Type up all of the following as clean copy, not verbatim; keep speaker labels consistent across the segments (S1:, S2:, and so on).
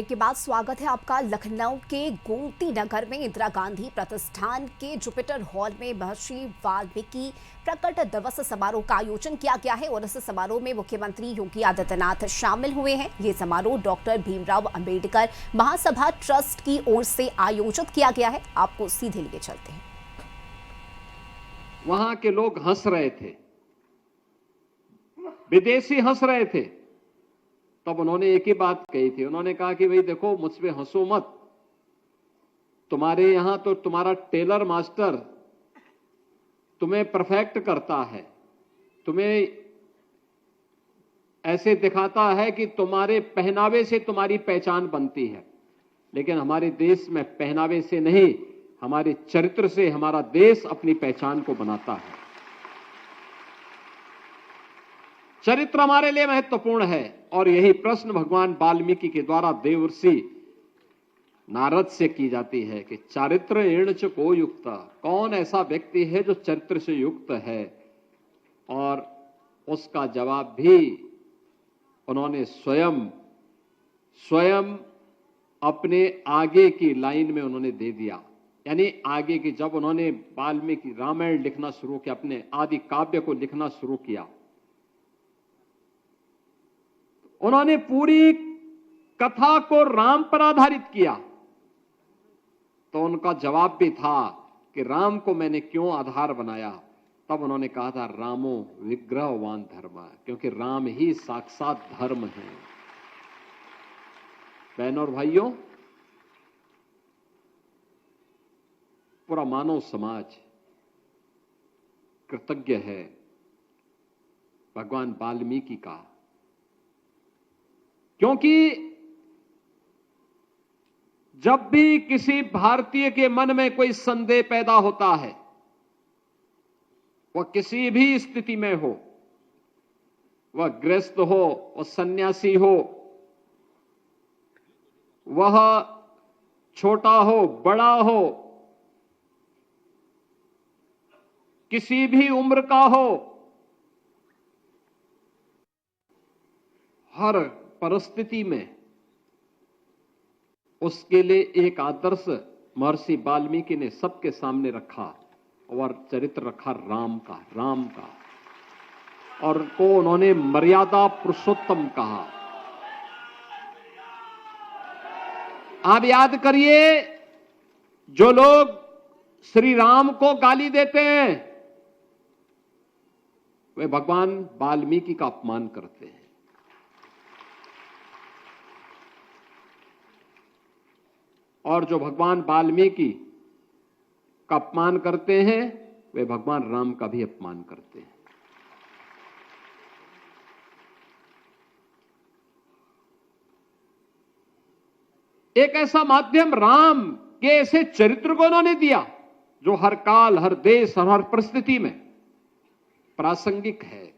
S1: के बाद स्वागत है आपका। लखनऊ के गोमती नगर में इंदिरा गांधी प्रतिष्ठान के जुपिटर हॉल में महर्षि वाल्मीकि प्रकट दिवस समारोह का आयोजन किया गया है और इस समारोह में मुख्यमंत्री योगी आदित्यनाथ शामिल हुए हैं। ये समारोह डॉक्टर भीमराव अंबेडकर महासभा ट्रस्ट की ओर से आयोजित किया गया है। आपको सीधे लिए चलते हैं।
S2: वहां के लोग हंस रहे थे, विदेशी हंस रहे थे। तब उन्होंने एक ही बात कही थी, उन्होंने कहा कि भाई देखो, मुझ पे हंसो मत। तुम्हारे यहां तो तुम्हारा टेलर मास्टर तुम्हें परफेक्ट करता है, तुम्हें ऐसे दिखाता है कि तुम्हारे पहनावे से तुम्हारी पहचान बनती है, लेकिन हमारे देश में पहनावे से नहीं, हमारे चरित्र से हमारा देश अपनी पहचान को बनाता है। चरित्र हमारे लिए महत्वपूर्ण है और यही प्रश्न भगवान वाल्मीकि के द्वारा देवर्षि नारद से की जाती है कि चारित्र एण च को युक्त, कौन ऐसा व्यक्ति है जो चरित्र से युक्त है। और उसका जवाब भी उन्होंने स्वयं अपने आगे की लाइन में उन्होंने दे दिया। यानी आगे की, जब उन्होंने वाल्मीकि रामायण लिखना शुरू किया, अपने आदि काव्य को लिखना शुरू किया, उन्होंने पूरी कथा को राम पर आधारित किया। तो उनका जवाब भी था कि राम को मैंने क्यों आधार बनाया। तब उन्होंने कहा था, रामो विग्रहवान धर्म, क्योंकि राम ही साक्षात धर्म है। बहनों और भाइयों, पूरा मानव समाज कृतज्ञ है भगवान वाल्मीकि का, क्योंकि जब भी किसी भारतीय के मन में कोई संदेह पैदा होता है, वह किसी भी स्थिति में हो, वह गृहस्थ हो, वह सन्यासी हो, वह छोटा हो, बड़ा हो, किसी भी उम्र का हो, हर परिस्थिति में उसके लिए एक आदर्श महर्षि वाल्मीकि ने सबके सामने रखा और चरित्र रखा राम का, और को उन्होंने मर्यादा पुरुषोत्तम कहा। आप याद करिए, जो लोग श्री राम को गाली देते हैं वे भगवान वाल्मीकि का अपमान करते हैं। और जो भगवान वाल्मीकि का अपमान करते हैं वे भगवान राम का भी अपमान करते हैं। एक ऐसा माध्यम राम के ऐसे चरित्र को उन्होंने दिया जो हर काल, हर देश और हर परिस्थिति में प्रासंगिक है।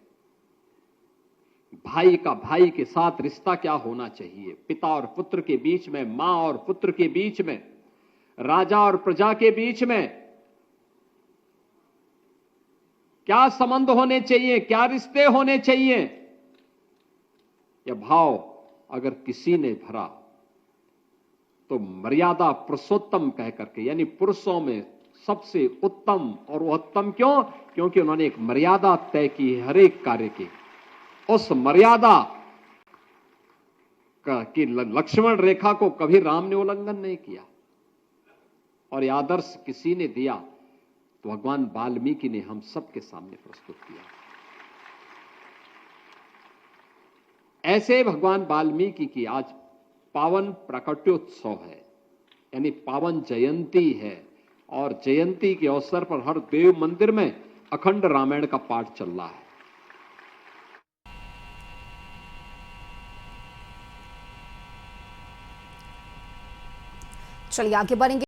S2: भाई का भाई के साथ रिश्ता क्या होना चाहिए, पिता और पुत्र के बीच में, मां और पुत्र के बीच में, राजा और प्रजा के बीच में क्या संबंध होने चाहिए, क्या रिश्ते होने चाहिए, यह भाव अगर किसी ने भरा तो मर्यादा पुरुषोत्तम कह करके, यानी पुरुषों में सबसे उत्तम। और वो उत्तम क्यों? क्योंकि उन्होंने एक मर्यादा तय की है हर एक कार्य की। उस मर्यादा की लक्ष्मण रेखा को कभी राम ने उल्लंघन नहीं किया, और यह आदर्श किसी ने दिया तो भगवान वाल्मीकि ने हम सबके सामने प्रस्तुत किया। ऐसे भगवान वाल्मीकि की आज पावन प्रकटोत्सव है, यानी पावन जयंती है, और जयंती के अवसर पर हर देव मंदिर में अखंड रामायण का पाठ चल रहा है।
S1: चलिए आगे बढ़ेंगे।